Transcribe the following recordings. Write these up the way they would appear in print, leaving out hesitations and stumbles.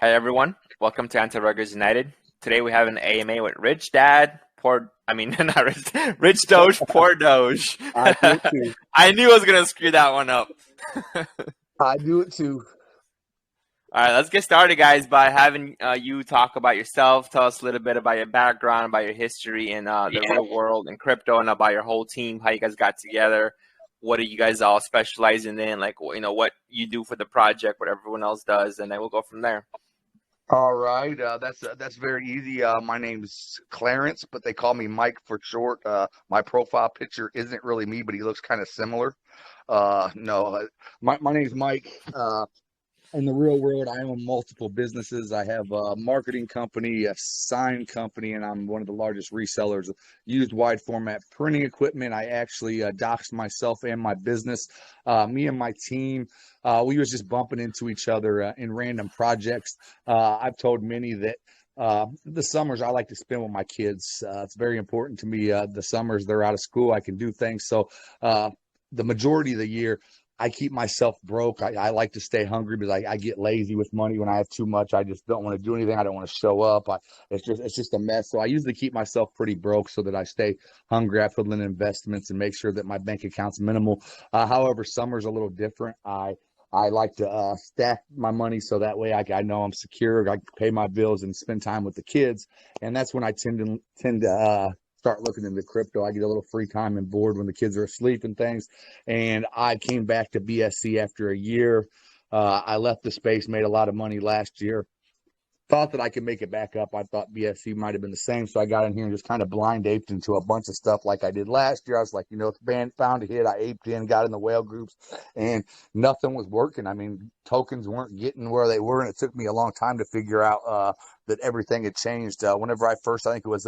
Hi everyone, welcome to Anti-Ruggers United. Today we have an AMA with not Rich Doge Poor Doge. I do it too. I knew I was gonna screw that one up. I do it too. All right, let's get started, guys, by having you talk about yourself. Tell us a little bit about your background, about your history in the real world and crypto, and about your whole team, how you guys got together. What are you guys all specializing in? Like, what you do for the project, what everyone else does, and then we'll go from there. All right, that's very easy. My name's Clarence, but they call me Mike for short. My profile picture isn't really me, but he looks kind of similar. No, my name's Mike. In the real world, I own multiple businesses. I have a marketing company, a sign company, and I'm one of the largest resellers of used wide format printing equipment. I actually doxed myself and my business. Me and my team, we was just bumping into each other in random projects. I've told many that the summers I like to spend with my kids. It's very important to me. The summers they're out of school, I can do things. So the majority of the year, I keep myself broke. I like to stay hungry because I get lazy with money when I have too much. I just don't want to do anything. I don't want to show up. It's just a mess. So I usually keep myself pretty broke so that I stay hungry. I put in investments and make sure that my bank account's minimal. However, summer's a little different. I like to stack my money so that way I know I'm secure. I can pay my bills and spend time with the kids, and that's when I tend to start looking into crypto. I get a little free time and bored when the kids are asleep and things. And I came back to BSC after a year. I left the space, made a lot of money last year. Thought that I could make it back up. I thought BSC might have been the same. So I got in here and just kind of blind aped into a bunch of stuff like I did last year. I was like, if the band found a hit, I aped in, got in the whale groups, and nothing was working. I mean, tokens weren't getting where they were, and it took me a long time to figure out that everything had changed. Whenever I think it was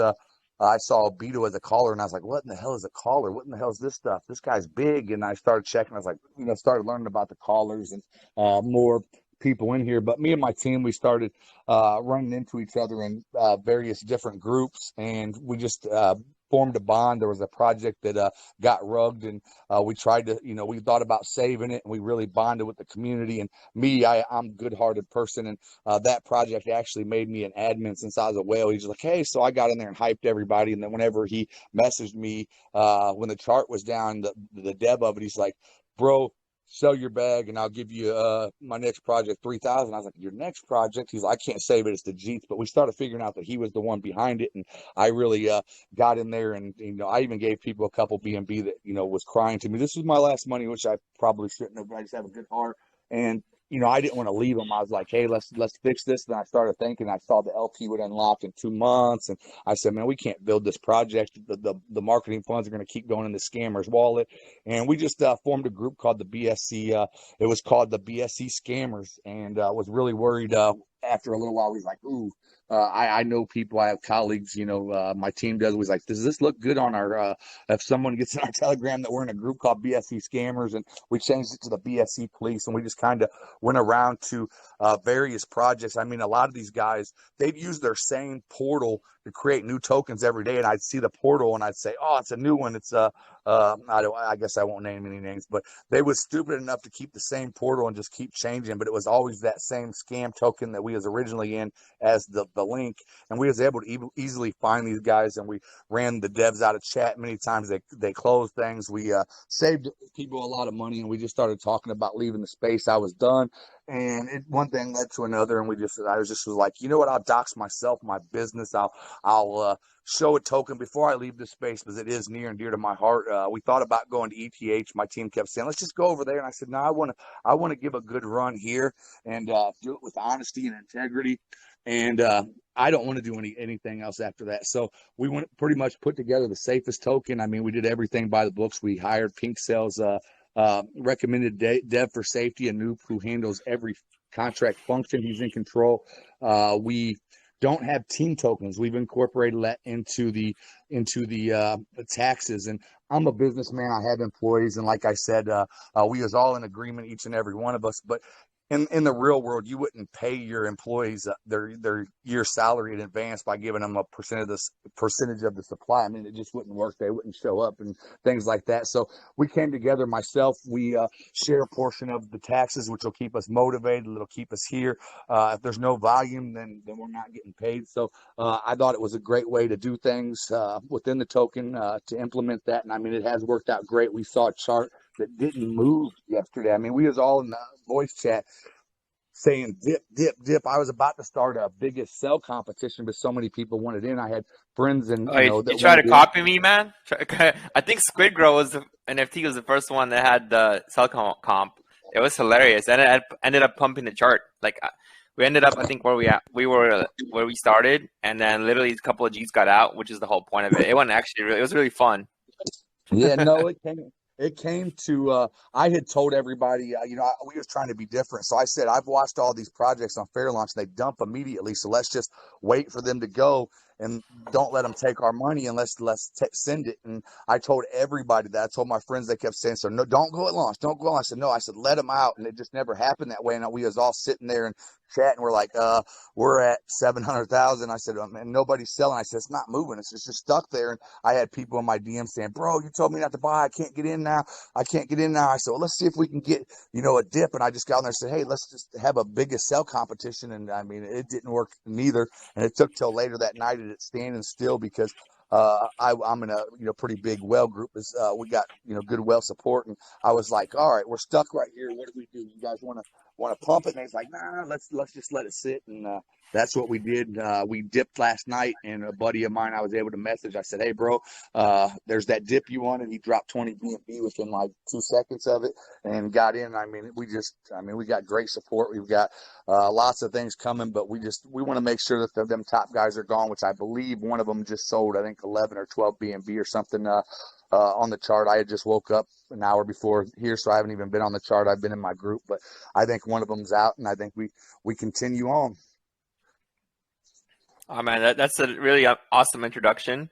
I saw Beto as a caller, and I was like, what in the hell is a caller? What in the hell is this stuff? This guy's big. And I started checking. I was like, started learning about the callers and more people in here. But me and my team, we started running into each other in various different groups, and we just formed a bond. There was a project that got rugged, and we tried to, we thought about saving it, and we really bonded with the community. And me, I'm a good-hearted person, and that project actually made me an admin since I was a whale. He's like, hey, so I got in there and hyped everybody. And then whenever he messaged me when the chart was down, the dev of it, he's like, bro, sell your bag and I'll give you my next project 3,000. I was like, your next project? He's like, I can't save it, it's the Jeets. But we started figuring out that he was the one behind it, and I really got in there, and I even gave people a couple B&B that was crying to me, this is my last money, which I probably shouldn't have, but I just have a good heart. And I didn't want to leave them. I was like, hey, let's fix this. Then I started thinking, I saw the LP would unlock in 2 months, and I said, man, we can't build this project. The marketing funds are going to keep going in the scammer's wallet. And we just formed a group called the BSC. It was called the BSC Scammers, and was really worried. After a little while, he's like, ooh, I know people, I have colleagues, my team does. He's like, does this look good on our, if someone gets in our Telegram that we're in a group called BSC Scammers, and we changed it to the BSC Police, and we just kind of went around to various projects. I mean, a lot of these guys, they'd use their same portal to create new tokens every day, and I'd see the portal and I'd say, oh, it's a new one. It's I guess I won't name any names, but they was stupid enough to keep the same portal and just keep changing, but it was always that same scam token that we was originally in as the link. And we was able to easily find these guys, and we ran the devs out of chat many times. They closed things. We saved people a lot of money, and we just started talking about leaving the space. I was done, and one thing led to another, and I was like, you know what, I'll dox myself, my business. I'll show a token before I leave this space, because it is near and dear to my heart. We thought about going to ETH. My team kept saying, let's just go over there. And I said, no, I want to give a good run here and do it with honesty and integrity. And I don't want to do anything else after that. So we went pretty much put together the safest token. I mean, we did everything by the books. We hired Pinksale's recommended dev for safety, Anoop, who handles every contract function. He's in control. We don't have team tokens. We've incorporated that into the taxes. And I'm a businessman. I have employees, and like I said, we was all in agreement, each and every one of us. But in the real world, you wouldn't pay your employees their year salary in advance by giving them a percentage of the supply. I mean, it just wouldn't work. They wouldn't show up and things like that. So we came together. Myself, we share a portion of the taxes, which will keep us motivated. It'll keep us here. If there's no volume, then we're not getting paid. So I thought it was a great way to do things within the token to implement that. And I mean, it has worked out great. We saw a chart that didn't move yesterday. I mean, we was all in the voice chat saying dip, dip, dip. I was about to start a biggest sell competition, but so many people wanted in. I had friends and Oh, you that try to wanted in. copy me, man? I think Squid Grow was the NFT was the first one that had the cell comp. It was hilarious, and it ended up pumping the chart. Like we ended up, I think where we were where we started, and then literally a couple of G's got out, which is the whole point of it. It wasn't actually really. It was really fun. Yeah, no, it came to I had told everybody, we was trying to be different. So I said, I've watched all these projects on Fair Launch, and they dump immediately. So let's just wait for them to go and don't let them take our money, and let's send it. And I told everybody that. I told my friends. They kept saying, so no, don't go at launch, don't go on. I said, no, I said, let them out. And it just never happened that way. And we was all sitting there and chatting. We're like, we're at 700,000. I said, and nobody's selling. I said, it's not moving. It's just stuck there. And I had people in my DM saying, bro, you told me not to buy. I can't get in now. I can't get in now. I said, well, let's see if we can get, a dip. And I just got on there and said, hey, let's just have a biggest sell competition. And I mean, it didn't work neither. And it took till later that night at it standing still because I'm in a pretty big well group. We got good well support, and I was like, all right, we're stuck right here. What do we do? You guys want to pump it? And he's like, nah, let's just let it sit. And that's what we did. We dipped last night, and a buddy of mine I was able to message. I said, hey, bro, there's that dip you wanted. He dropped 20 BNB within like 2 seconds of it and got in. I mean, we got great support. We've got lots of things coming, but we want to make sure that them top guys are gone, which I believe one of them just sold, I think 11 or 12 BNB or something on the chart. I had just woke up an hour before here, so I haven't even been on the chart. I've been in my group, but I think one of them's out, and I think we continue on. Oh man, that's a really awesome introduction.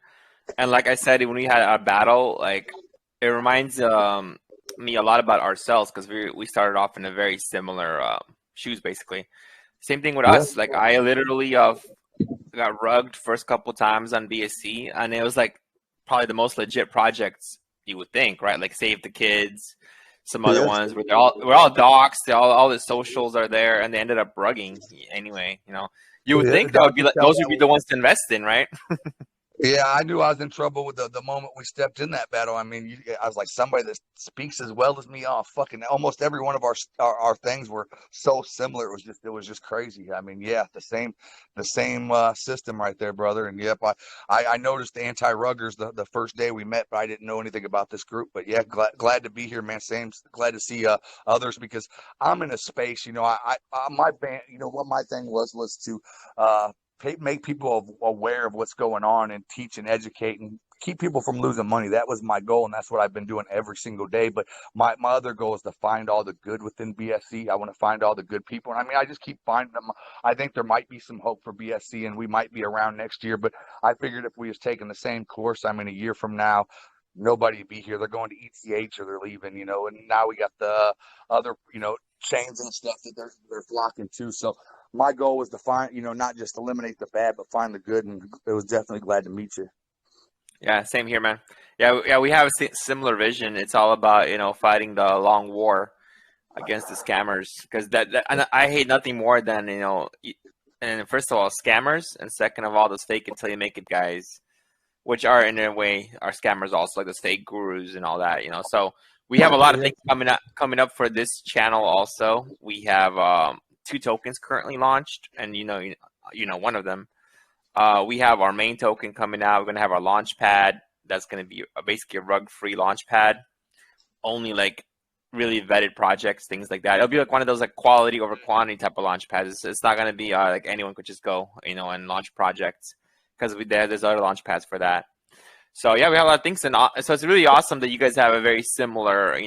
And like I said, when we had our battle, like it reminds me a lot about ourselves because we started off in a very similar shoes, basically. Same thing with us. Like I literally got rugged first couple times on BSC, and it was like probably the most legit projects you would think, right? Like Save the Kids, some other ones where we're all doxxed, all the socials are there, and they ended up rugging anyway. You would think that would be like those would be the ones to invest in, right? Yeah, I knew I was in trouble with the moment we stepped in that battle. I mean, I was like, somebody that speaks as well as me. Oh, fucking! Almost every one of our things were so similar. It was just crazy. I mean, yeah, the same system right there, brother. And yep, I noticed the anti-ruggers the first day we met, but I didn't know anything about this group. But yeah, glad to be here, man. Same, glad to see others because I'm in a space. My band. What my thing was to make people aware of what's going on and teach and educate and keep people from losing money. That was my goal, and that's what I've been doing every single day. But my other goal is to find all the good within BSC. I want to find all the good people. And I mean, I just keep finding them. I think there might be some hope for BSC, and we might be around next year. But I figured if we was taking the same course, I mean, a year from now, nobody would be here. They're going to ETH or they're leaving, and now we got the other, chains and stuff that they're flocking to. So my goal was to find, not just eliminate the bad, but find the good. And it was definitely glad to meet you. Yeah, same here, man. Yeah, we have a similar vision. It's all about, fighting the long war against the scammers because and I hate nothing more than, and first of all, scammers, and second of all, those fake until you make it guys, which are in a way are scammers also, like those fake gurus and all that, So we have a lot of things coming up for this channel. Also, we have 2 tokens currently launched, and one of them. We have our main token coming out. We're gonna have our launch pad. That's gonna be basically a rug-free launch pad. Only like really vetted projects, things like that. It'll be like one of those like quality over quantity type of launch pads. It's not gonna be like anyone could just go, and launch projects because there's other launch pads for that. So yeah, we have a lot of things, and so it's really awesome that you guys have a very similar,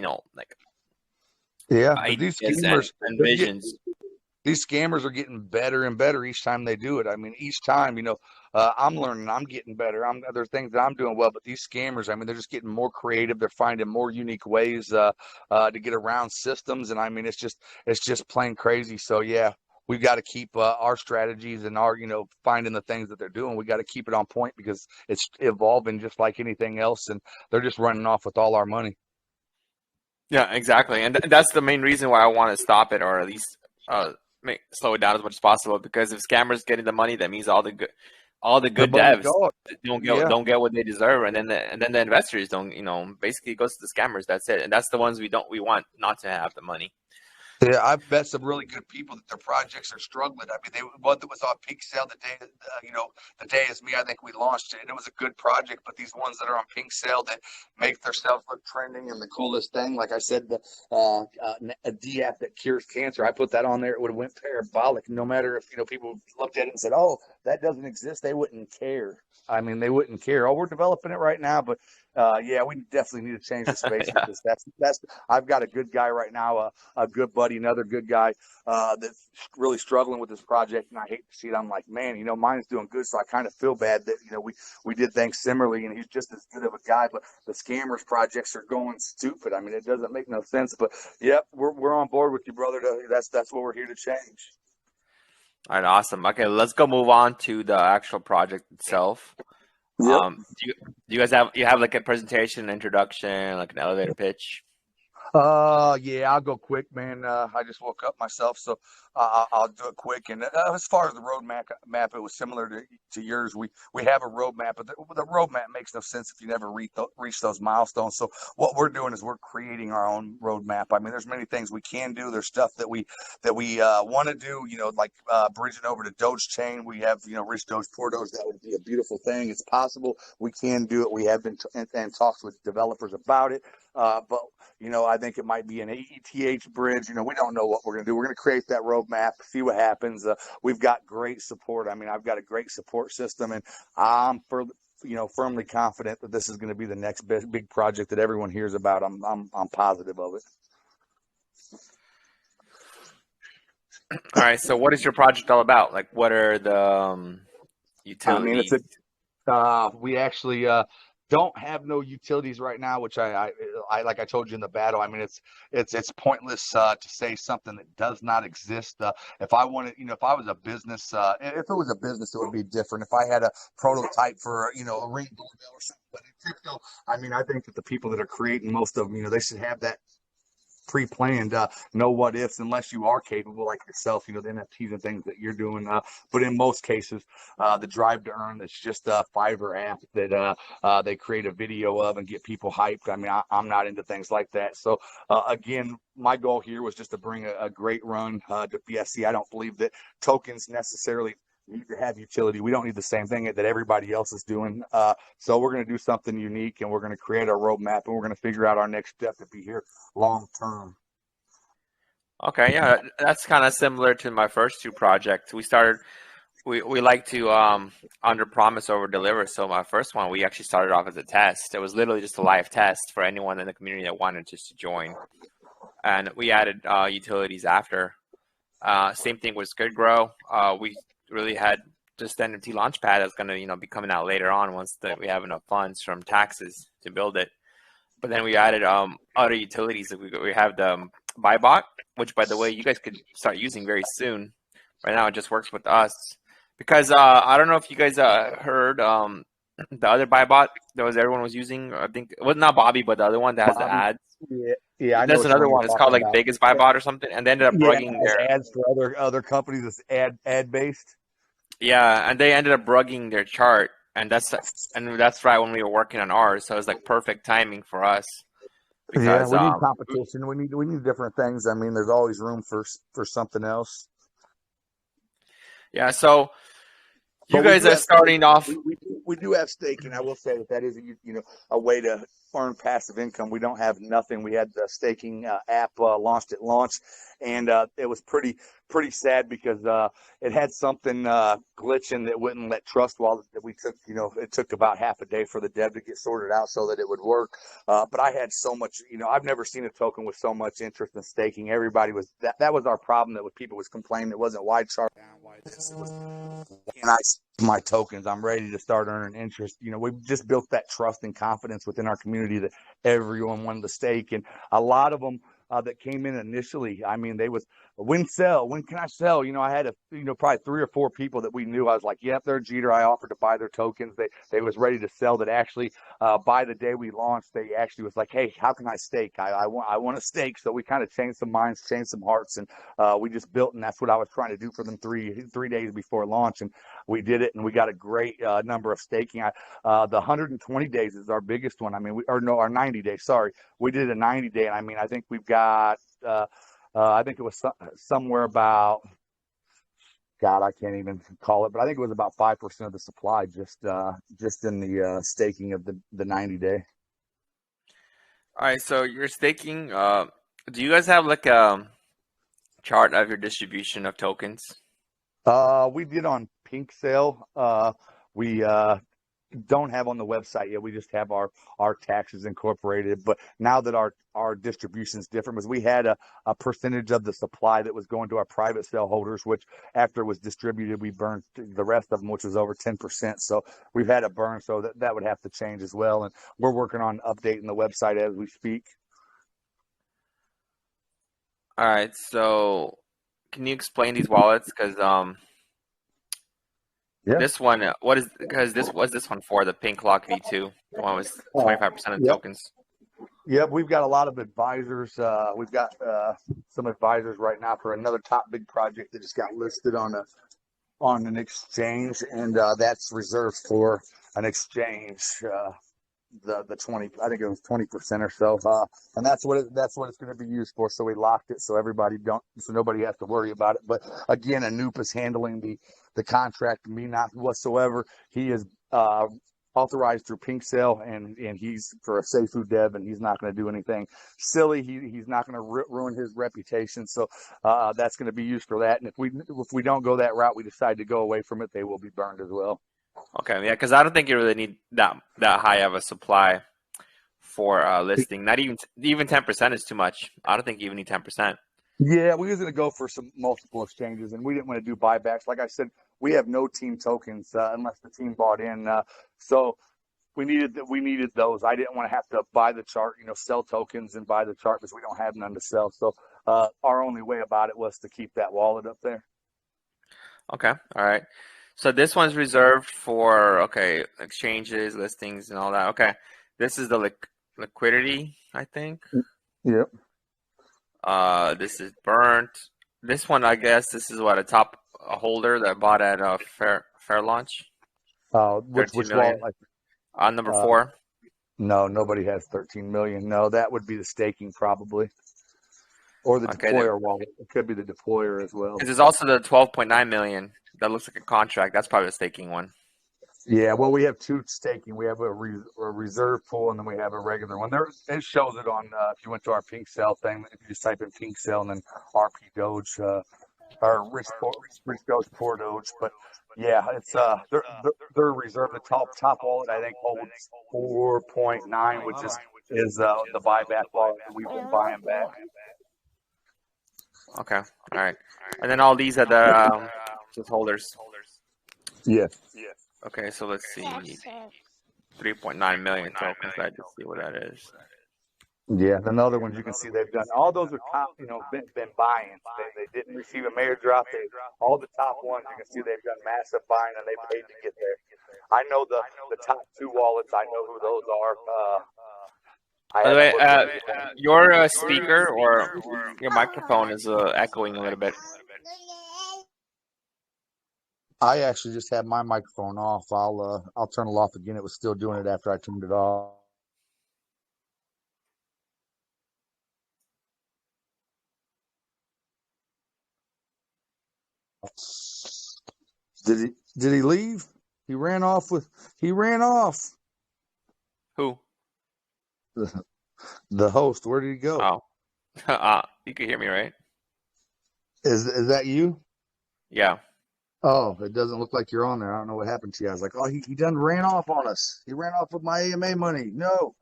yeah, ideas and visions. these scammers are getting better and better each time they do it. I mean, each time, I'm learning, I'm getting better. There's things that I'm doing well, but these scammers, I mean, they're just getting more creative. They're finding more unique ways to get around systems, and I mean, it's just plain crazy. So yeah, we've got to keep our strategies and our, finding the things that they're doing. We got to keep it on point because it's evolving just like anything else, and they're just running off with all our money. Yeah, exactly, and that's the main reason why I want to stop it, or at least slow it down as much as possible. Because if scammers getting the money, that means all the The good money's devs gone. Yeah. don't get what they deserve, and then the investors don't. Basically it goes to the scammers. That's it, and that's the ones we want not to have the money. Yeah, I've met some really good people that their projects are struggling. I mean, one that was on Pinksale the day as me, I think we launched it, and it was a good project. But these ones that are on Pinksale that make themselves look trending and the coolest thing, like I said, a D app that cures cancer. I put that on there; it would have went parabolic. No matter if people looked at it and said, "Oh, that doesn't exist," they wouldn't care. I mean, they wouldn't care. Oh, we're developing it right now, but yeah, we definitely need to change the space with Yeah. this. That's. I've got a good guy right now, a good buddy, another good guy that's really struggling with this project, and I hate to see it. I'm like, man, mine's doing good, so I kind of feel bad that we did things similarly, and he's just as good of a guy, but the scammers projects are going stupid. I mean, it doesn't make no sense. But yep, we're on board with you, brother. That's what we're here to change. All right, awesome. Okay, let's go move on to the actual project itself. Yep. Do you guys have like a presentation, introduction, like an elevator pitch? Yeah, I'll go quick, man. I just woke up myself, so I'll do it quick. And as far as the roadmap, it was similar to yours. We have a roadmap, but the roadmap makes no sense if you never reach those milestones. So what we're doing is we're creating our own roadmap. I mean, there's many things we can do. There's stuff that we want to do. Like bridging over to Doge chain. We have Rich Doge Poor Doge. That would be a beautiful thing. It's possible. We can do it. We have been and talks with developers about it. But I think it might be an ETH bridge. We don't know what we're going to do. We're going to create that roadmap, see what happens. We've got great support. I mean, I've got a great support system, and I'm firmly confident that this is going to be the next big project that everyone hears about. I'm positive of it. All right. So, what is your project all about? Like, what are the I mean, utilities? we actually don't have no utilities right now, which I like I told you in the battle. I mean, it's pointless to say something that does not exist. If I wanted, if I was a business, if it was a business, it would be different. If I had a prototype for a ring doorbell or something, but in crypto, I mean, I think that the people that are creating most of them, they should have that pre-planned, no what ifs, unless you are capable like yourself, the NFTs and things that you're doing. But in most cases, the drive to earn, that's just a Fiverr app that they create a video of and get people hyped. I mean, I'm not into things like that. So again, my goal here was just to bring a great run to BSC. I don't believe that tokens necessarily need to have utility. We don't need the same thing that everybody else is doing. So we're going to do something unique, and we're going to create a roadmap, and we're going to figure out our next step to be here long term. Okay, yeah, that's kind of similar to my first two projects. We like to under promise over deliver. So my first one, we actually started off as a test. It was literally just a live test for anyone in the community that wanted just to join, and we added utilities after. Same thing with Good Grow. We really had just NFT Launchpad that's going to be coming out later on once we have enough funds from taxes to build it. But then we added other utilities. We have the BuyBot, which, by the way, you guys could start using very soon. Right now, it just works with us because I don't know if you guys heard the other BuyBot that everyone was using. I think it was not Bobby, but the other one that has the Bobby, ads. yeah, I know There's which one another you're one. It's called talking like about. Vegas BuyBot or something, and they ended up Yeah, brugging it has their ads for other companies. It's ad based. yeah, and they ended up brugging their chart, and that's right when we were working on ours. So it was like perfect timing for us Yeah, because we need competition. We need different things. I mean, there's always room for something else. yeah. So you But we guys do are have somebody. starting off. we do have staking. I will say that is a way to earn passive income. We don't have nothing. We had the staking app launched at launch, and it was pretty sad because it had something glitching that wouldn't let trust wallets that we took. It took about half a day for the dev to get sorted out so that it would work. But I had so much. I've never seen a token with so much interest in staking. Everybody was that was our problem. That people was complaining it wasn't wide chart down, why this. It was, and I my tokens. I'm ready to start earning interest. We've just built that trust and confidence within our community that everyone wanted to stake, and a lot of them that came in initially. I mean, they was when can I sell? I had probably 3 or 4 people that we knew. I was like, yep, they're Jeter. I offered to buy their tokens. They was ready to sell. That actually by the day we launched, they actually was like, hey, how can I stake? I want to stake. So we kind of changed some minds, changed some hearts, and we just built. And that's what I was trying to do for them three days before launch, and we did it, and we got a great number of staking. The 120 days is our biggest one. I mean, our 90 days. Sorry, we did a 90 day, and I mean, I think we've got. I think it was somewhere about, God, I can't even call it, but I think it was about 5% of the supply just in the staking of the 90 day. All right, so you're staking. Do you guys have like a chart of your distribution of tokens? We did on Pinksale. We don't have on the website yet. We just have our taxes incorporated. But now that our distribution is different, because we had a percentage of the supply that was going to our private sale holders, which after it was distributed, we burned the rest of them, which was over 10%. So we've had a burn, so that would have to change as well. And we're working on updating the website as we speak. All right, so can you explain these wallets? Because Yeah. this one, what's this one for? The Pink Lock V2, the one with 25% of tokens. Yep, we've got a lot of advisors. We've got some advisors right now for another top big project that just got listed on an exchange, and that's reserved for an exchange. The 20, I think it was 20% or so, and that's what it's going to be used for. So we locked it so nobody has to worry about it. But again, Anoop is handling the contract, me not whatsoever. He is authorized through Pinksale, and he's for a Safu dev, and he's not going to do anything silly. He's not going to ruin his reputation. So that's going to be used for that. And if we don't go that route, we decide to go away from it, they will be burned as well. Okay, yeah, because I don't think you really need that high of a supply for listing. Not even 10% is too much. I don't think you even need 10%. Yeah, we was going to go for some multiple exchanges, and we didn't want to do buybacks. Like I said, we have no team tokens unless the team bought in. So we needed those. I didn't want to have to buy the chart, sell tokens and buy the chart because we don't have none to sell. So our only way about it was to keep that wallet up there. Okay, all right. So this one's reserved for exchanges, listings, and all that. Okay, this is the liquidity, I think. Yep. This is burnt. This one, I guess, this is what a top holder that bought at fair launch. Which wallet? On number 4. No, nobody has 13 million. No, that would be the staking probably, or the deployer wallet. It could be the deployer as well. There's also the 12.9 million. That looks like a contract. That's probably the staking one. Yeah, well, we have 2 staking. We have a reserve pool, and then we have a regular one. It shows it on if you went to our Pinksale thing. If you just type in Pinksale and then RP Doge or Rich Doge Poor Doge. But yeah, it's they're reserved. The top wallet I think holds 4.9, which is the buyback wallet that we've been buying back. Okay, all right, and then all these are the just holders. Yeah. Okay, so let's see, 3.9 million tokens. I just see what that is. Yeah, and the other ones you can see they've done. All those are top, been buying. They didn't receive a major drop. All the top ones you can see they've done massive buying, and they paid to get there. I know the top 2 wallets. I know who those are. By the way, your speaker or your microphone is echoing a little bit. I actually just had my microphone off. I'll turn it off again. It was still doing it after I turned it off. Did he leave? He ran off. He ran off. Who? The host. Where did he go? Oh, you can hear me, right? Is that you? Yeah. Oh, it doesn't look like you're on there. I don't know what happened to you. I was like, oh, he done ran off on us. He ran off with my AMA money. No.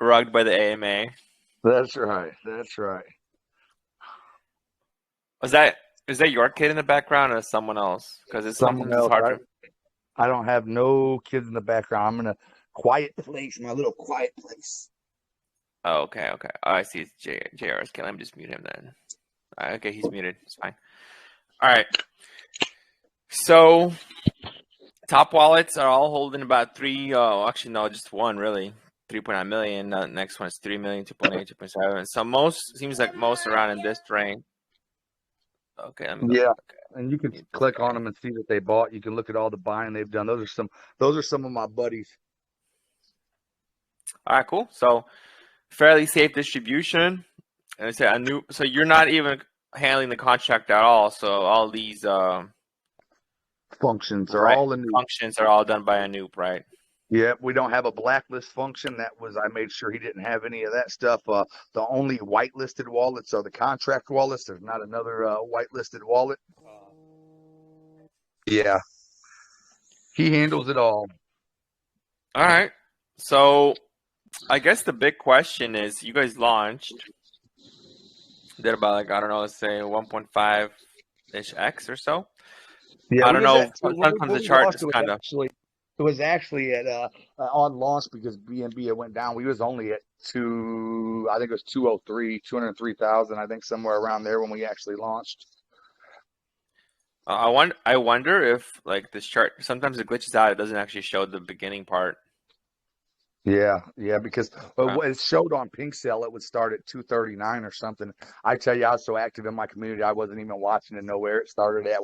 Rugged by the AMA. That's right. That's right. Is that your kid in the background or someone else? Because it's Someone sometimes it's else. hard to. I don't have no kids in the background. I'm in a quiet place, my little quiet place. Oh, okay. Oh, I see. It's JR's kid. Let me just mute him then. Okay, he's muted. It's fine. All right. So top wallets are all holding about three. Actually, no, just one really. 3.9 million. The next one is 3 million, 2.8, 2.7. So most seems like most around in this range. Okay, let me go. Yeah, Okay. and you can click on them and see what they bought. You can look at all the buying they've done. Those are some of my buddies. All right, cool. So fairly safe distribution. And I say Anoop. So you're not even handling the contract at all. So all these Functions are all in. functions are all done by Anoop, right? Yeah, we don't have a blacklist function. I made sure he didn't have any of that stuff. The only whitelisted wallets are the contract wallets. There's not another whitelisted wallet. Yeah, he handles it all. All right. So I guess the big question is, you guys launched, did about like, I don't know, let's say 1.5-ish X or so. Yeah, I don't know. Sometimes the chart just kind of. It was actually at on launch because BNB went down. We was only at I think it was 203,000. I think somewhere around there when we actually launched. I wonder if like this chart sometimes it glitches out. It doesn't actually show the beginning part. Yeah, because it showed on Pinksale it would start at 239 or something. I tell you, I was so active in my community, I wasn't even watching to know where it started at.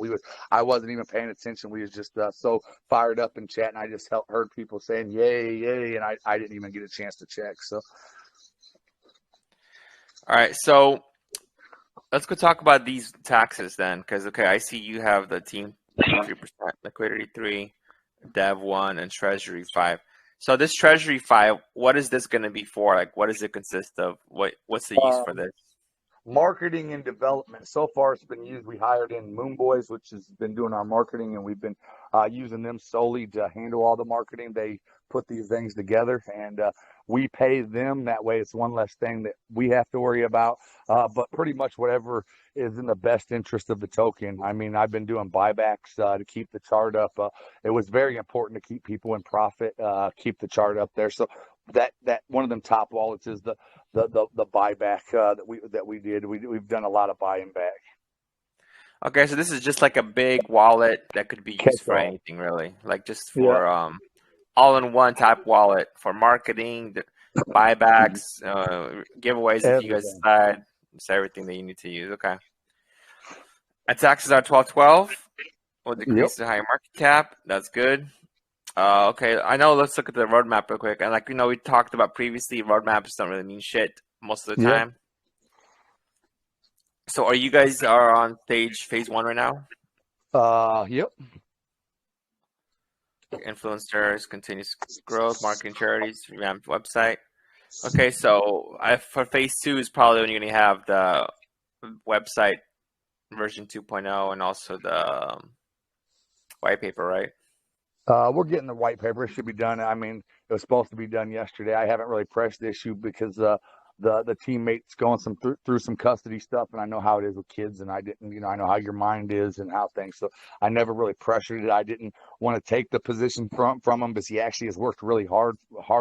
I wasn't even paying attention. We was just so fired up in chat, and I just heard people saying "yay, yay," and I didn't even get a chance to check. So, all right, so let's go talk about these taxes then, because I see you have the team 3%, liquidity 3, dev 1, and treasury 5. So this treasury 5, what is this going to be for? Like, what does it consist of? What's the use for this? Marketing and development. So far, it's been used. We hired in Moon Boys, which has been doing our marketing, and we've been using them solely to handle all the marketing. They put these things together, and we pay them. That way, it's one less thing that we have to worry about. But pretty much whatever is in the best interest of the token. I mean, I've been doing buybacks to keep the chart up. It was very important to keep people in profit, keep the chart up there. So that one of them top wallets is the buyback that we did. We've done a lot of buying back. Okay, so this is just like a big wallet that could be used for anything, really, like just for all-in-one type wallet for marketing, buybacks, giveaways. If you guys decide, it's everything that you need to use. Okay. And taxes are 12.12. Will decrease the higher market cap. That's good. Okay, I know. Let's look at the roadmap real quick. And we talked about previously, roadmaps don't really mean shit most of the time. So are you guys on phase 1 right now? Yep. Influencers, continuous growth, marketing charities, revamped website. Okay, so for phase 2 is probably when you're going to have the website version 2.0 and also the white paper, right? We're getting the white paper. It should be done. I mean, it was supposed to be done yesterday. I haven't really pressed the issue because the teammates going through some custody stuff, and I know how it is with kids, and I didn't, I know how your mind is and how things. So I never really pressured it. I didn't want to take the position from him, because he actually has worked really hard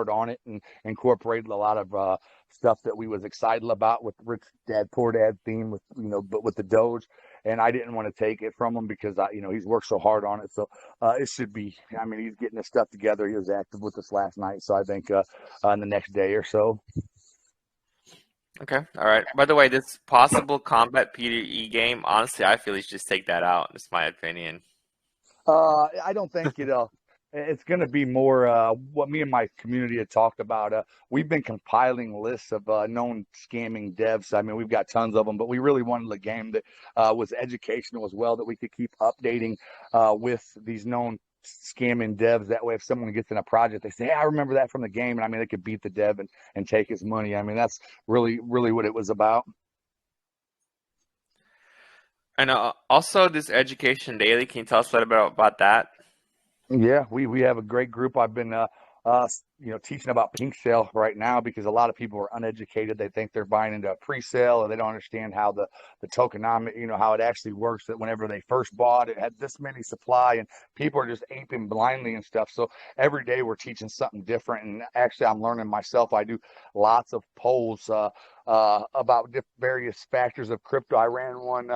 on it and incorporated a lot of stuff that we was excited about with Rich Dad Poor Dad theme with but with the Doge. And I didn't want to take it from him because he's worked so hard on it. So it should be. I mean, he's getting his stuff together. He was active with us last night, so I think in the next day or so. Okay, all right. By the way, this possible combat PvE game, honestly, I feel you should just take that out. That's my opinion. I don't think It's going to be more what me and my community had talked about. We've been compiling lists of known scamming devs. I mean, we've got tons of them, but we really wanted a game that was educational as well, that we could keep updating with these known scamming devs. That way, if someone gets in a project, they say, "Hey, I remember that from the game," and I mean, they could beat the dev and take his money. I mean, that's really what it was about. And also this education daily. Can you tell us a little bit about that? Yeah, we have a great group. I've been teaching about Pinksale right now because a lot of people are uneducated. They think they're buying into a pre-sale, or they don't understand how the tokenomic, how it actually works. That whenever they first bought, it had this many supply, and people are just aping blindly and stuff. So every day we're teaching something different. And actually, I'm learning myself. I do lots of polls about various factors of crypto. I ran one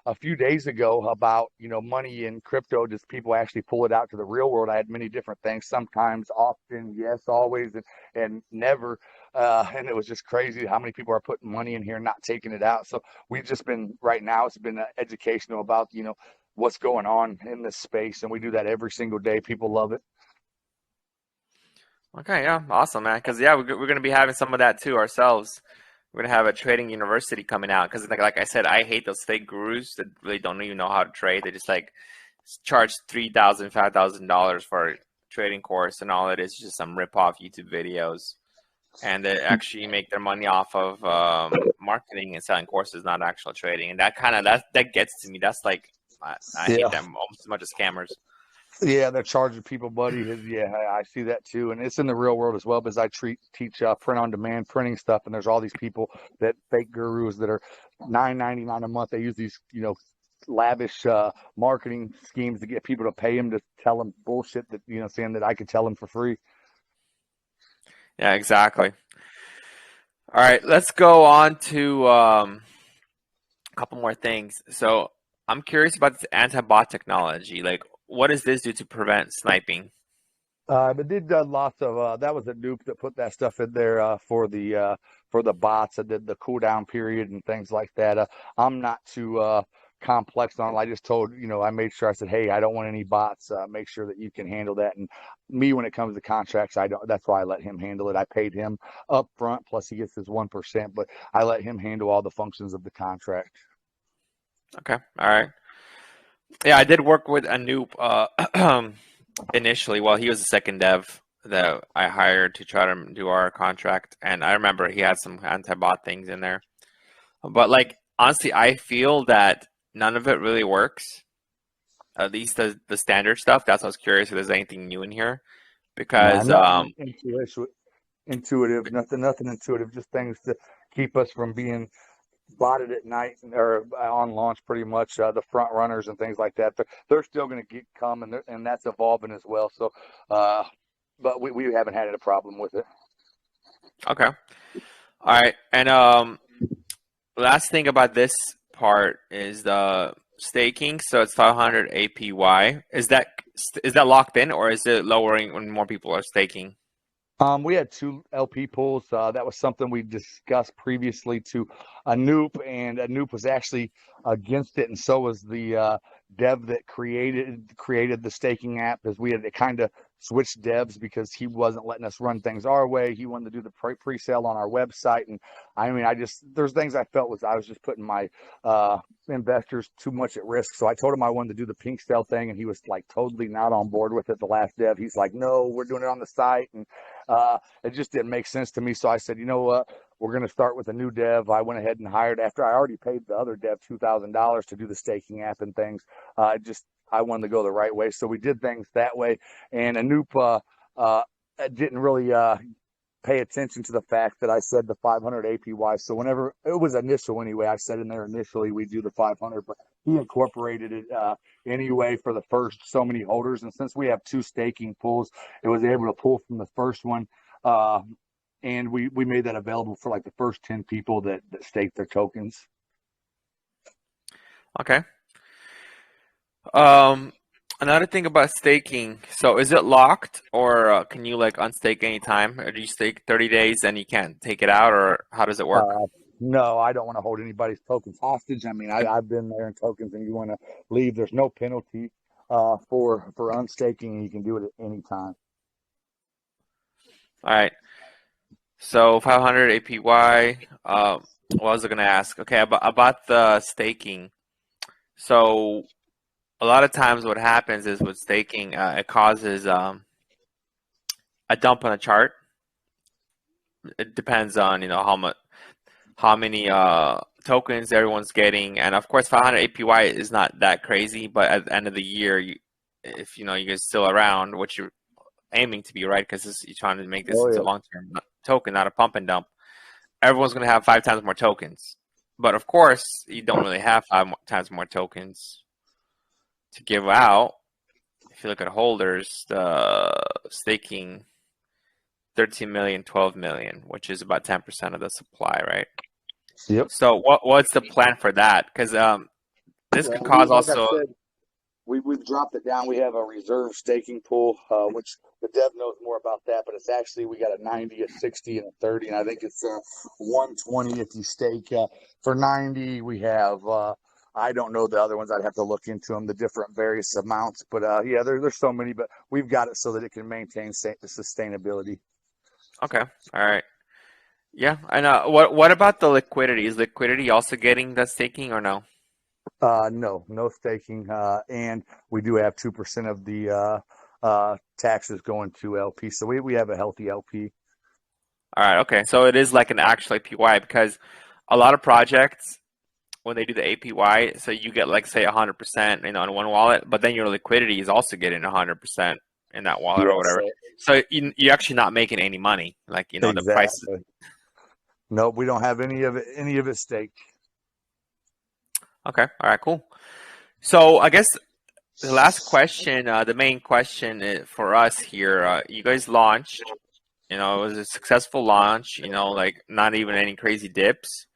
a few days ago about money in crypto. Does people actually pull it out to the real world? I had many different things. Sometimes, often, yes, always, and never. And it was just crazy how many people are putting money in here and not taking it out. So we've just been right now. It's been educational about what's going on in this space, and we do that every single day. People love it. Okay, yeah, awesome, man. Because yeah, we're gonna be having some of that too ourselves. We're gonna have a trading university coming out. Because like I said, I hate those fake gurus that really don't even know how to trade. They just like charge $3,000, $5,000 for a trading course, and all it is just some rip-off YouTube videos. And they actually make their money off of marketing and selling courses, not actual trading. And that gets to me. That's like I hate Yeah. them almost as much as scammers. Yeah, they're charging people, buddy. Yeah, I see that too, and it's in the real world as well. Because I teach print on demand printing stuff, and there's all these people that fake gurus that are $9.99 a month. They use these, lavish marketing schemes to get people to pay them to tell them bullshit that saying that I could tell them for free. Yeah, exactly. All right, let's go on to a couple more things. So I'm curious about this anti-bot technology. Like, what does this do to prevent sniping? But did lots of that was a Anoop that put that stuff in there for the bots that did the cooldown period and things like that. I'm not too complex on it. I just told I made sure I said, hey, I don't want any bots. Make sure that you can handle that. And me, when it comes to contracts, I don't. That's why I let him handle it. I paid him up front, plus he gets his 1%, but I let him handle all the functions of the contract. Okay, all right. Yeah, I did work with Anoop initially. Well, he was the second dev that I hired to try to do our contract, and I remember he had some anti-bot things in there. But like honestly, I feel that none of it really works. At least the standard stuff. That's why I was curious if there's anything new in here Nah, because nothing intuitive, nothing intuitive, just things to keep us from being bought it at night or on launch. Pretty much the front runners and things like that. They're still going to come, and that's evolving as well. So, but we haven't had a problem with it. okay, all right. And last thing about this part is the staking. So it's 500 APY. Is that locked in, or is it lowering when more people are staking? We had two LP pools. That was something we discussed previously to Anoop, and Anoop was actually against it, and so was the dev that created the staking app, because we had to kind of switch devs because he wasn't letting us run things our way. He wanted to do the pre-sale on our website, and I mean, there's things I felt I was just putting my investors too much at risk. So I told him I wanted to do the Pinksale thing, and he was like totally not on board with it. The last dev, he's like, no, we're doing it on the site, and it just didn't make sense to me. So I said, you know what? We're going to start with a new dev. I went ahead and hired, after I already paid the other dev $2,000 to do the staking app and things. I wanted to go the right way. So we did things that way. And Anoop didn't really pay attention to the fact that I said the 500 APY. So whenever it was initial anyway, I said in there initially we do the 500, but he incorporated it anyway for the first so many holders. And since we have two staking pools, it was able to pull from the first one. And we made that available for like the first 10 people that stake their tokens. Okay. Another thing about staking. So is it locked, or can you like unstake anytime? Or do you stake 30 days and you can't take it out, or how does it work? No, I don't want to hold anybody's tokens hostage. I mean, I've been there in tokens, and you want to leave, there's no penalty. for unstaking, and you can do it at any time. All right. So 500 APY. What was I going to ask? Okay, about the staking. So a lot of times what happens is with staking, it causes a dump on a chart. It depends on how many tokens everyone's getting, and of course 500 APY is not that crazy. But at the end of the year, if you guys still around, which you're aiming to be, right? Because you're trying to make this into a long-term token, not a pump and dump. Everyone's going to have 5 times more tokens. But of course, you don't really have 5 times more tokens to give out. If you look at holders, the staking 13 million, 12 million, which is about 10% of the supply, right? Yep. So what's the plan for that? Because this could cause also. We've dropped it down. We have a reserve staking pool, which the dev knows more about that, but it's actually, we got a 90, a 60, and a 30, and I think it's 120 if you stake. For 90, we have, I don't know the other ones. I'd have to look into them, the different various amounts. But yeah, there's so many, but we've got it so that it can maintain sustainability. Okay. All right. Yeah. And what about the liquidity? Is liquidity also getting the staking or no? No staking, and we do have 2% of the taxes going to LP, so we have a healthy LP. All right, okay, so it is like an actual APY, because a lot of projects, when they do the APY, so you get like say 100%, in one wallet, but then your liquidity is also getting 100% in that wallet or whatever. So you're actually not making any money, like exactly. The price. No, we don't have any of it staked. Okay, all right, cool. So I guess the last question, the main question for us here, you guys launched, it was a successful launch, like not even any crazy dips.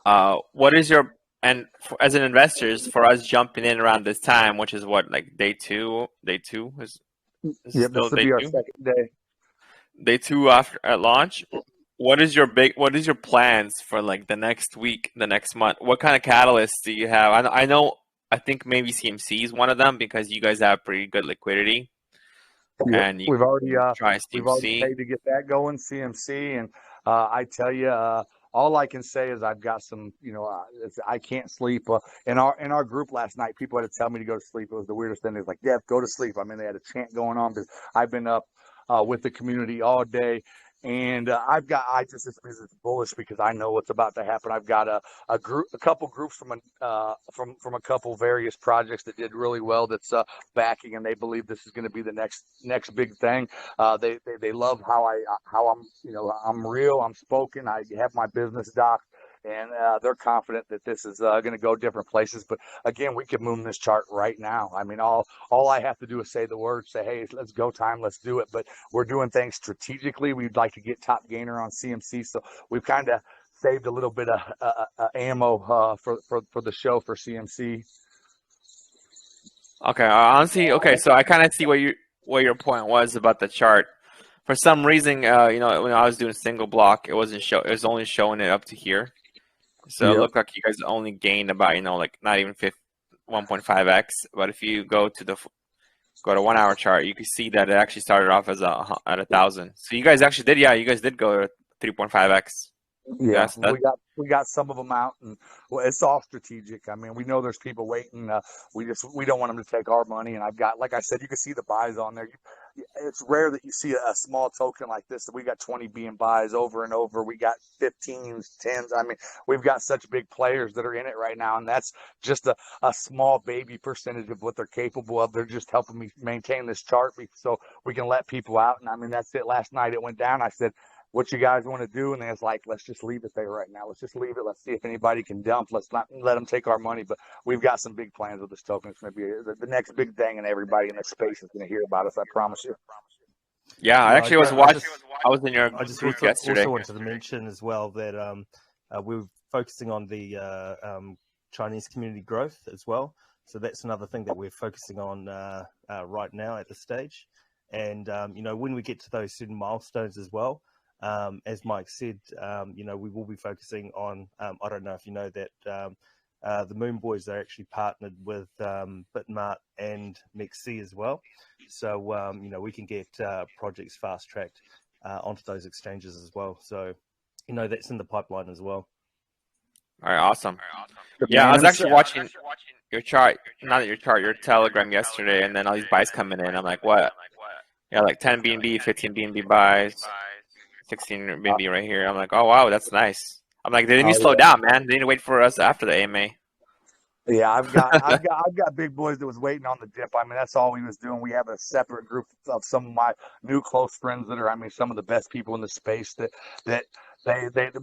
What is your, and as an investors, for us jumping in around this time, which is what, like day two is yep, this will be our second day. Day 2 after at launch. What is your plans for like the next week, the next month? What kind of catalysts do you have? I think maybe CMC is one of them, because you guys have pretty good liquidity. Yep. And we've already CMC. paid to get that going, CMC, and I tell you, all I can say is I've got some, I can't sleep. In our group last night, people had to tell me to go to sleep. It was the weirdest thing. They was like, "Dev, go to sleep." I mean, they had a chant going on because I've been up with the community all day. And I just this is bullish because I know what's about to happen. I've got a couple groups from a couple various projects that did really well. That's backing, and they believe this is going to be the next big thing. They love how I'm I'm real. I'm spoken. I have my business doc. And they're confident that this is going to go different places. But again, we could move this chart right now. I mean, all I have to do is say the word, say, "Hey, let's go time, let's do it." But we're doing things strategically. We'd like to get top gainer on CMC, so we've kind of saved a little bit of ammo for the show for CMC. Okay, honestly, okay. So I kind of see what your point was about the chart. For some reason, when I was doing single block, it was only showing it up to here. So it looked like you guys only gained about, like not even 1.5x. But if you go to 1 hour chart, you can see that it actually started off as at 1,000. So you guys actually did, you guys did go to 3.5x. Yeah, we got some of them out, and it's all strategic. I mean, we know there's people waiting. We don't want them to take our money. And I've got, like I said, you can see the buys on there. It's rare that you see a small token like this. We got 20 being buys over and over. We got 15s, 10s. I mean, we've got such big players that are in it right now, and that's just a small baby percentage of what they're capable of. They're just helping me maintain this chart so we can let people out. And I mean, that's it. Last night it went down. I said, "What you guys want to do?" And it's like, let's just leave it there right now. Let's just leave it. Let's see if anybody can dump. Let's not let them take our money. But we've got some big plans with this token. It's going to be the next big thing, and everybody in the space is going to hear about us. I promise you. Yeah, I actually was watching. I was in your group yesterday. I also wanted to mention as well that we're focusing on the Chinese community growth as well. So that's another thing that we're focusing on right now at this stage. And when we get to those certain milestones as well, as Mike said, we will be focusing on, I don't know if you know that The Moon Boys are actually partnered with Bitmart and MEXC as well. So, we can get projects fast-tracked onto those exchanges as well. So, that's in the pipeline as well. All right, awesome. Yeah, I was actually watching your chart, not your chart, your Telegram yesterday, and then all these buys coming in. I'm like, what? Yeah, like 10 BNB, 15 BNB buys, 16 BNB right here. I'm like, oh wow, that's nice. I'm like, they didn't slow down, man. They didn't wait for us after the AMA. Yeah, I've got big boys that was waiting on the dip. I mean, that's all we was doing. We have a separate group of some of my new close friends that are, I mean, some of the best people in the space that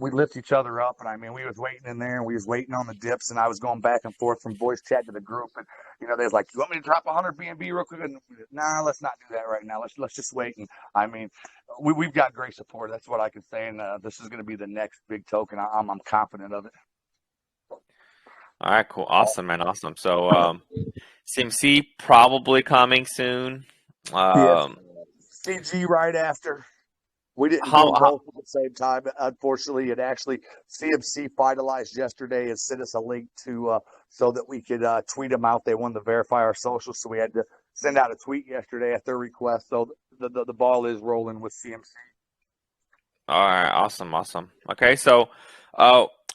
we lift each other up. And I mean, we was waiting in there and we was waiting on the dips, and I was going back and forth from voice chat to the group, and they was like, "You want me to drop 100 BNB real quick?" And nah, let's not do that right now. Let's just wait. And I mean, we've got great support. That's what I can say. And this is going to be the next big token. I'm confident of it. All right, cool. Awesome, man. Awesome. So, CMC probably coming soon. CG right after. We didn't do them both at the same time. Unfortunately, it actually, CMC finalized yesterday and sent us a link to so that we could tweet them out. They wanted to verify our socials, so we had to send out a tweet yesterday at their request. So the ball is rolling with CMC. All right, awesome. Okay, so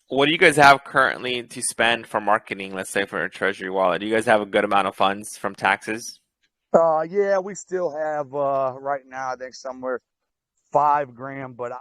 what do you guys have currently to spend for marketing, let's say for a treasury wallet? Do you guys have a good amount of funds from taxes? Yeah, we still have right now, I think somewhere $5,000, but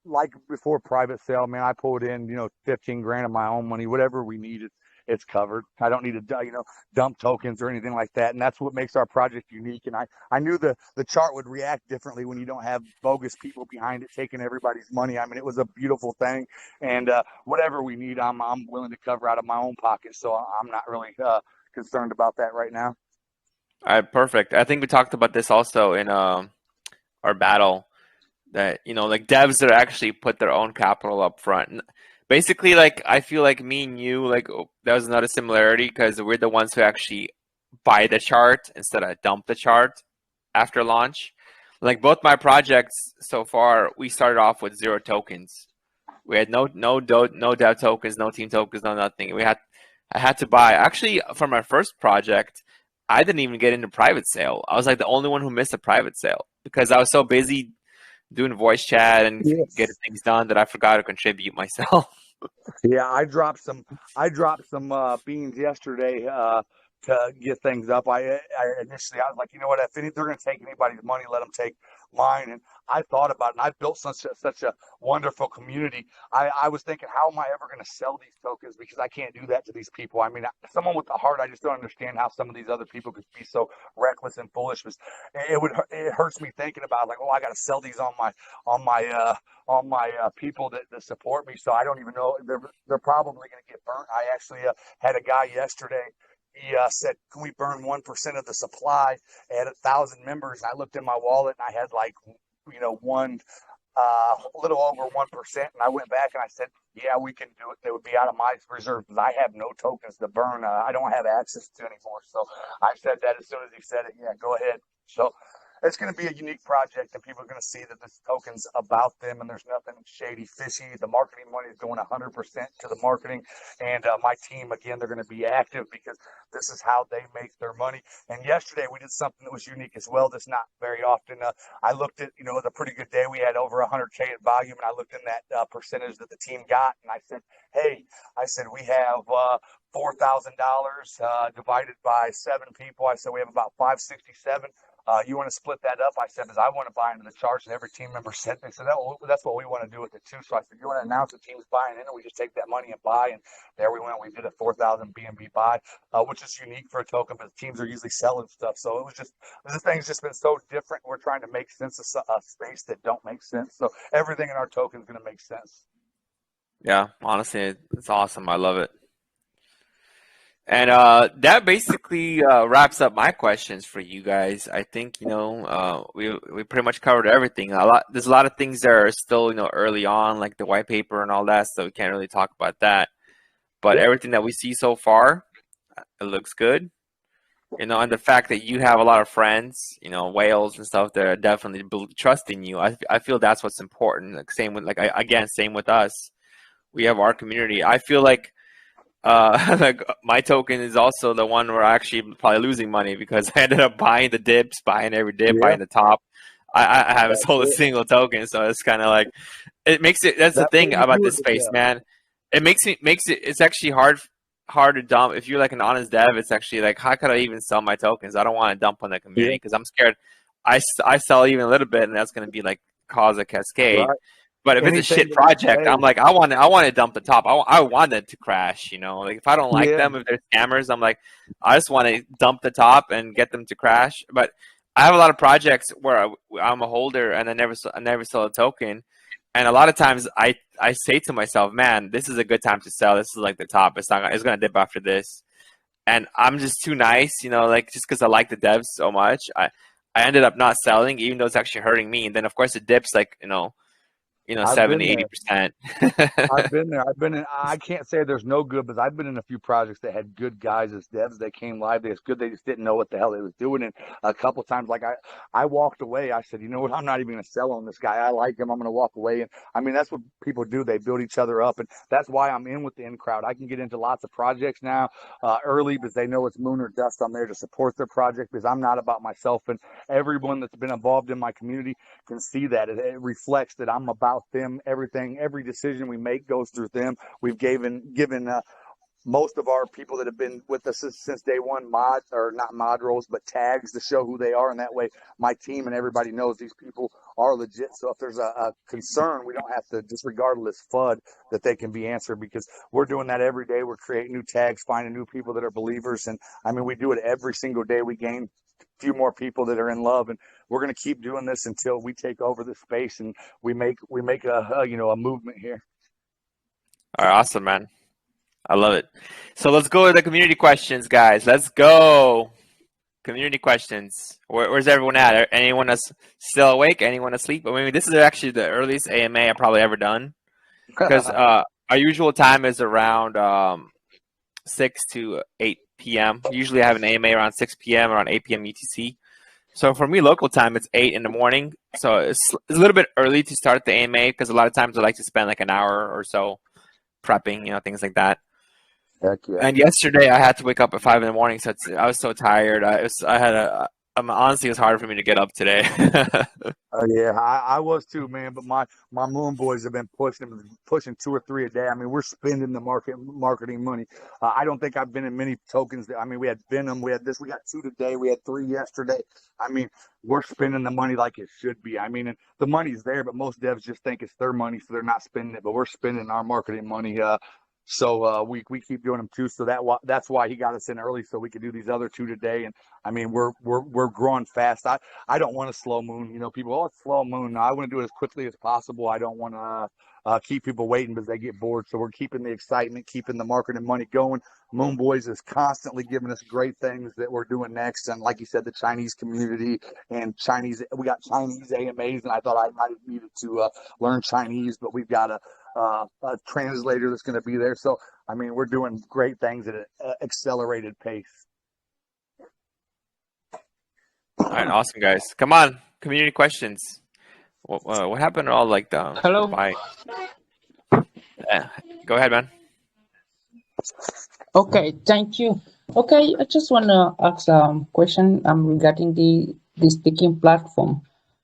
like before private sale, man, I pulled in, $15,000 of my own money, whatever we needed. It's covered. I don't need to, dump tokens or anything like that. And that's what makes our project unique. And I knew the chart would react differently when you don't have bogus people behind it taking everybody's money. I mean, it was a beautiful thing. And whatever we need, I'm willing to cover out of my own pocket. So I'm not really concerned about that right now. All right, perfect. I think we talked about this also in our battle, that like devs that actually put their own capital up front. Basically, like, I feel like me and you, like, that was another similarity because we're the ones who actually buy the chart instead of dump the chart after launch. Like, both my projects so far, we started off with 0 tokens. We had no dev tokens, no team tokens, no nothing. I had to buy. Actually, for my first project, I didn't even get into private sale. I was like the only one who missed a private sale because I was so busy doing voice chat and getting things done that I forgot to contribute myself. Yeah, I dropped some beans yesterday to get things up. I initially I was like, you know what, if they're going to take anybody's money, let them take mine. And I thought about it, and I built such a wonderful community. I was thinking, how am I ever going to sell these tokens? Because I can't do that to these people. I mean, someone with the heart, I just don't understand how some of these other people could be so reckless and foolish. It hurts me thinking about, like, oh, I got to sell these on my people that support me. So I don't even know, they're probably going to get burnt. I actually had a guy yesterday. He said, "Can we burn 1% of the supply at 1,000 members?" And I looked in my wallet and I had like, a little over 1%. And I went back and I said, "Yeah, we can do it." They would be out of my reserve because I have no tokens to burn. I don't have access to anymore. So I said that as soon as he said it. Yeah, go ahead. So it's going to be a unique project, and people are going to see that this token's about them, and there's nothing shady, fishy. The marketing money is going 100% to the marketing, and my team, again, they're going to be active because this is how they make their money. And yesterday we did something that was unique as well. That's not very often. I looked at, it was a pretty good day. We had over 100K in volume, and I looked in that percentage that the team got, and I said, "Hey," I said, "we have $4,000 divided by 7 people." I said, "We have about 567. You want to split that up?" I said, "Because I want to buy into the charts." And every team member said, they said, "That's what we want to do with it too." So I said, "You want to announce the team's buying in, and we just take that money and buy?" And there we went. We did a 4,000 BNB buy, which is unique for a token, but teams are usually selling stuff. So it was just, this thing's just been so different. We're trying to make sense of a space that don't make sense. So everything in our token is going to make sense. Yeah, honestly, it's awesome. I love it. And that basically wraps up my questions for you guys. I think we pretty much covered everything. There's a lot of things that are still early on, like the white paper and all that, so we can't really talk about that. But everything that we see so far, it looks good. And the fact that you have a lot of friends, whales and stuff that are definitely trusting you. I feel that's what's important. Like, same with same with us. We have our community. I feel like like my token is also the one where I actually probably losing money because I ended up buying the dips, buying every dip, Yeah, buying the top. I haven't that's sold a it. single token, so it's kind of like it makes it. That's the That's what thing you about do this with the space, dev. man. It makes it. It's actually hard to dump. If you're like an honest dev, it's actually like, how could I even sell my tokens? I don't want to dump on the Yeah, community because I'm scared. I sell even a little bit, and that's going to be like cause a cascade. right. But if it's a Anything shit that we project, say. I'm like, I want to dump the top. I want it to crash. Like if I don't like Yeah, them, if they're scammers, I'm like, I just want to dump the top and get them to crash. But I have a lot of projects where I'm a holder and I never sell a token. And a lot of times I say to myself, man, this is a good time to sell. This is like the top. It's gonna dip after this. And I'm just too nice, like just because I like the devs so much. I ended up not selling, even though it's actually hurting me. And then of course it dips like, I've 70, been there. 80%. I've been there. I've been in. I can't say there's no good, but I've been in a few projects that had good guys as devs. They came live. They was good. They just didn't know what the hell they was doing. And a couple times, like I walked away. I said, you know what? I'm not even going to sell on this guy. I like him. I'm going to walk away. And I mean, that's what people do. They build each other up, and that's why I'm in with the in crowd. I can get into lots of projects now early because they know it's moon or dust. I'm there to support their project because I'm not about myself. And everyone that's been involved in my community can see that. It reflects that I'm about them. Every decision we make goes through them. We've given most of our people that have been with us since day one mod, or not mod roles, but tags to show who they are. And that way my team and everybody knows these people are legit. So if there's a concern, we don't have to disregard this FUD, that they can be answered, because we're doing that every day. We're creating new tags, finding new people that are believers. And I mean, we do it every single day. We gain a few more people that are in love, and we're going to keep doing this until we take over the space and we make a movement here. All right, awesome, man. I love it. So let's go to the community questions, guys. Let's go. Community questions. Where's everyone at? Anyone that's still awake? Anyone asleep? I mean, this is actually the earliest AMA I've probably ever done, because our usual time is around 6 to 8 p.m. Usually I have an AMA around 6 p.m., around 8 p.m. UTC. So for me, local time, it's 8 in the morning. So it's a little bit early to start the AMA because a lot of times I like to spend like an hour or so prepping, things like that. Heck yeah. And yesterday I had to wake up at 5 in the morning, so I was so tired. Honestly, it was hard for me to get up today. Yeah, I was too, man. But my moon boys have been pushing 2 or 3 a day. I mean, we're spending the marketing money. I don't think I've been in many tokens. I mean, we had Venom, we had this, we got 2 today, we had 3 yesterday. I mean, we're spending the money like it should be. I mean, and the money's there, but most devs just think it's their money, so they're not spending it. But we're spending our marketing money. So we keep doing them too. So that's why he got us in early, so we could do these other 2 today. And I mean, we're growing fast. I don't want a slow moon. People, oh, it's slow moon. No, I want to do it as quickly as possible. I don't want to keep people waiting because they get bored. So we're keeping the excitement, keeping the marketing money going. Moon Boys is constantly giving us great things that we're doing next. And like you said, the Chinese community and we got Chinese AMAs, and I thought I might have needed to learn Chinese, but we've got a translator that's going to be there. So, I mean, we're doing great things at an accelerated pace. All right, awesome, guys. Come on, community questions. What happened to all like the Hello. bye? Yeah. Go ahead, man. Okay, thank you. Okay, I just want to ask a question regarding the staking platform.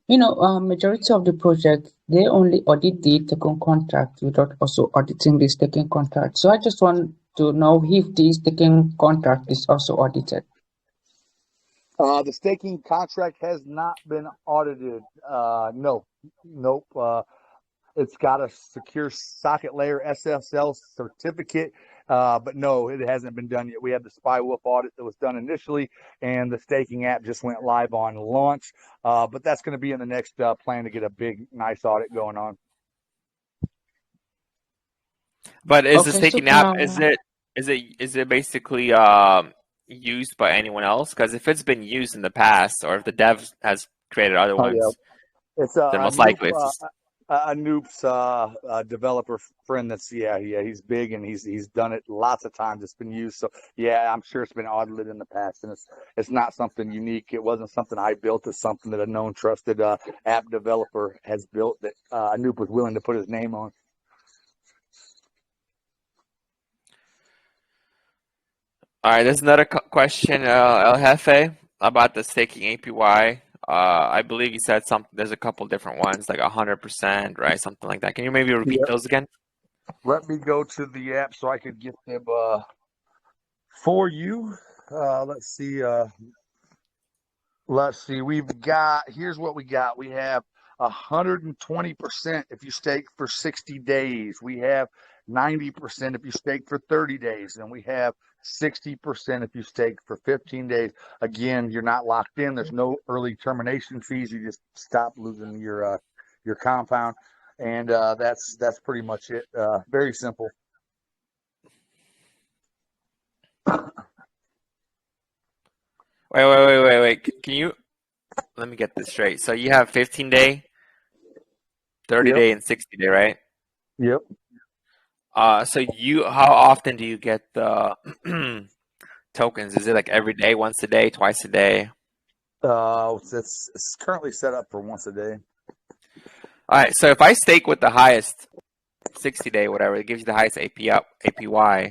Majority of the projects, they only audit the token contract without also auditing the staking contract. So I just want to know if the staking contract is also audited. The staking contract has not been audited. Nope. It's got a secure socket layer SSL certificate, but no, it hasn't been done yet. We had the Spy Wolf audit that was done initially, and the staking app just went live on launch. But that's going to be in the next plan to get a big, nice audit going on. But is the staking app, is it basically used by anyone else? Because if it's been used in the past, or if the dev has created other ones, it's then most likely it's just... Anoop's developer friend. He's big, and he's done it lots of times. It's been used, so yeah, I'm sure it's been audited in the past, and it's not something unique. It wasn't something I built. It's something that a known, trusted app developer has built that Anoop was willing to put his name on. All right, there's another question, El Jefe, about the staking APY. I believe you said something. There's a couple different ones, like 100%, right? Something like that. Can you maybe repeat Yep. those again? Let me go to the app so I could get them for you. Let's see. Here's what we got. We have 120% if you stake for 60 days. We have 90% if you stake for 30 days. And we have 60% if you stake for 15 days. Again, you're not locked in. There's no early termination fees. You just stop losing your compound. And that's pretty much it. Very simple. Wait. Can you let me get this straight? So you have 15-day, 30-day, and 60-day, right? Yep. So how often do you get the tokens? Is it like every day, once a day, twice a day? It's currently set up for once a day. All right. So if I stake with the highest 60-day, whatever, it gives you the highest APY.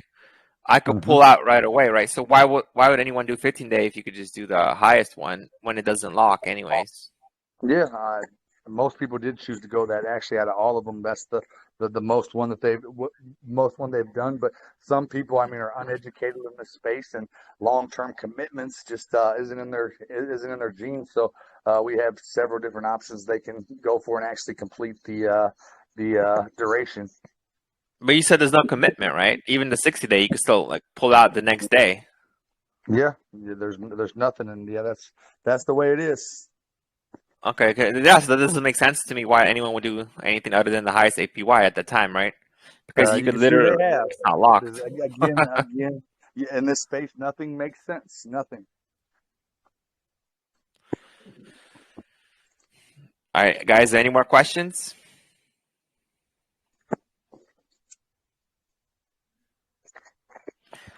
I could pull out right away, right? So why would anyone do 15-day if you could just do the highest one when it doesn't lock anyways? Yeah, most people did choose to go that. Actually, out of all of them, that's the most one that they've done. But some people, I mean, are uneducated in this space, and long-term commitments just isn't in their genes. So we have several different options they can go for and actually complete the duration. But you said there's no commitment, right? Even the 60-day, you can still like pull out the next day. Yeah, there's nothing, and yeah, that's the way it is. Okay. Yeah, so that doesn't make sense to me why anyone would do anything other than the highest APY at the time, right? Because you could literally, it's not locked. Again, in this space, nothing makes sense. Nothing. All right, guys, any more questions?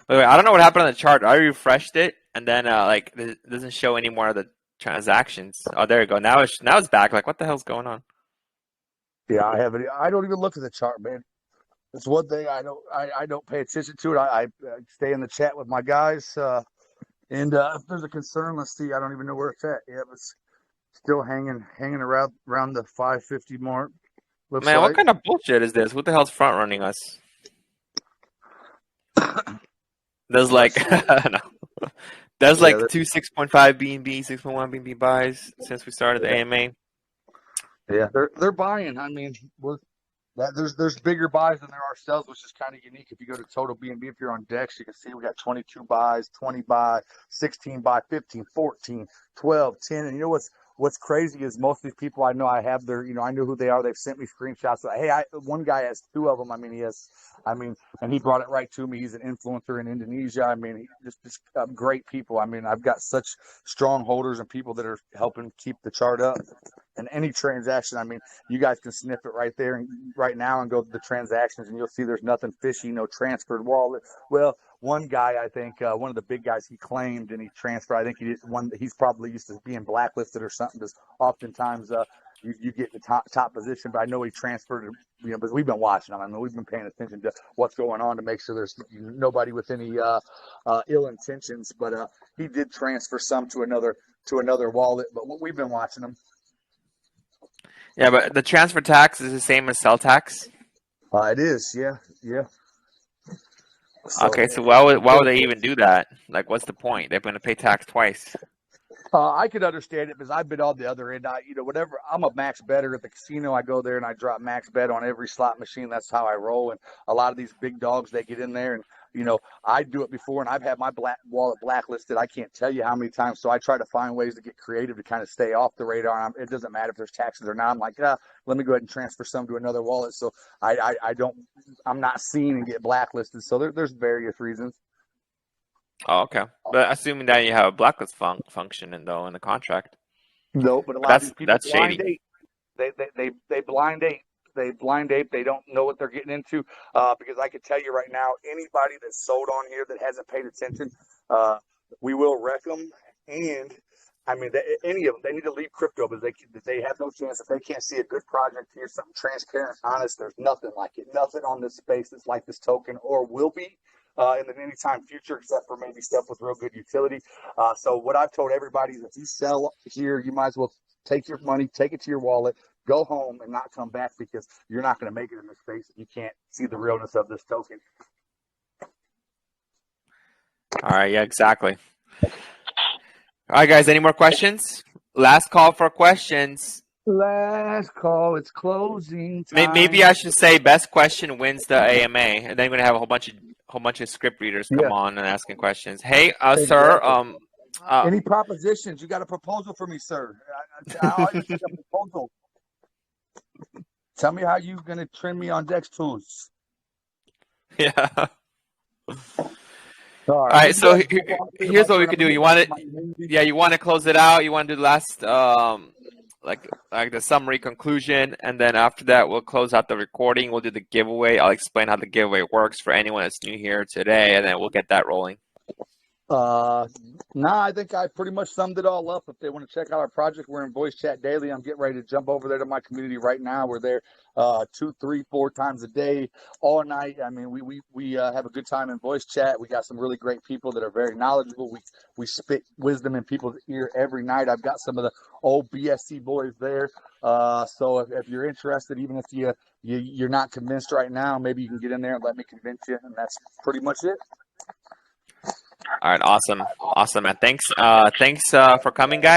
Wait, I don't know what happened on the chart. I refreshed it, and then like it doesn't show any more of the transactions. Oh, there you go. Now it's back. Like, what the hell's going on? Yeah, I don't even look at the chart, man. It's one thing I don't pay attention to it. I stay in the chat with my guys, and if there's a concern, let's see. I don't even know where it's at. Yeah, it's still hanging around the 550 mark. Looks Man, what like. kind of bullshit is this? Who the hell's front running us? There's like no. There's like two 6.5 BNB, 6.1 BNB buys since we started the AMA. Yeah, they're buying. I mean, there's bigger buys than there are sells, which is kind of unique. If you go to total BNB, if you're on Dex, you can see we got 22 buys, 20 buy, 16 buy, 15, 14, 12, 10. And you know what's crazy is most of these people I know, I have their, I know who they are. They've sent me screenshots. Hey, one guy has two of them. And he brought it right to me. He's an influencer in Indonesia. I mean, he's just great people. I mean, I've got such strong holders and people that are helping keep the chart up. And any transaction, I mean, you guys can sniff it right there and right now and go to the transactions, and you'll see there's nothing fishy, no transferred wallet. Well, one guy, I think, one of the big guys, he claimed and he transferred. I think he's probably used to being blacklisted or something, because oftentimes you get the top position. But I know he transferred, but we've been watching him. I mean, we've been paying attention to what's going on to make sure there's nobody with any ill intentions. But he did transfer some to another wallet. But we've been watching him. Yeah, but the transfer tax is the same as sell tax? It is, yeah. Okay, so why would they even do that? Like, what's the point? They're going to pay tax twice. I could understand it because I've been on the other end. Whatever. I'm a max better at the casino. I go there and I drop max bet on every slot machine. That's how I roll. And a lot of these big dogs, they get in there and, I do it before, and I've had my wallet blacklisted. I can't tell you how many times. So I try to find ways to get creative to kind of stay off the radar. It doesn't matter if there's taxes or not. I'm like, let me go ahead and transfer some to another wallet. So I'm not seen and get blacklisted. So there's various reasons. Oh, okay. But assuming that you have a blacklist function in the contract. No, but a lot of these people that's shady. blind ape. They blind ape. They blind ape. They don't know what they're getting into. Because I can tell you right now, anybody that's sold on here that hasn't paid attention, we will wreck them. And I mean, any of them, they need to leave crypto because they have no chance if they can't see a good project here, something transparent, honest. There's nothing like it. Nothing on this space that's like this token or will be. in the anytime future, except for maybe stuff with real good utility. So what I've told everybody is if you sell here, you might as well take your money, take it to your wallet, go home, and not come back, because you're not going to make it in this space if you can't see the realness of this token. All right, yeah, exactly. All right, guys, any more questions? Last call for questions. Last call. It's closing time. Maybe I should say best question wins the AMA, and then we're gonna have a whole bunch of script readers come on and asking questions. Hey, sir. Any propositions? You got a proposal for me, sir? I always take a proposal. Tell me how you're gonna trim me on Dex Tools. Yeah. All right, so here's what we could do. You want to close it out. You want to do the last like the summary conclusion, and then after that we'll close out the recording. We'll do the giveaway. I'll explain how the giveaway works for anyone that's new here today, and then we'll get that rolling. I think I pretty much summed it all up. If they want to check out our project, we're in voice chat daily. I'm getting ready to jump over there to my community right now. We're there 2, 3, 4 times a day, all night. I mean, we have a good time in voice chat. We got some really great people that are very knowledgeable. We spit wisdom in people's ear every night. I've got some of the old BSC boys there. So if you're interested, even if you're not convinced right now, maybe you can get in there and let me convince you. And that's pretty much it. All right, awesome, man. Thanks for coming, guys.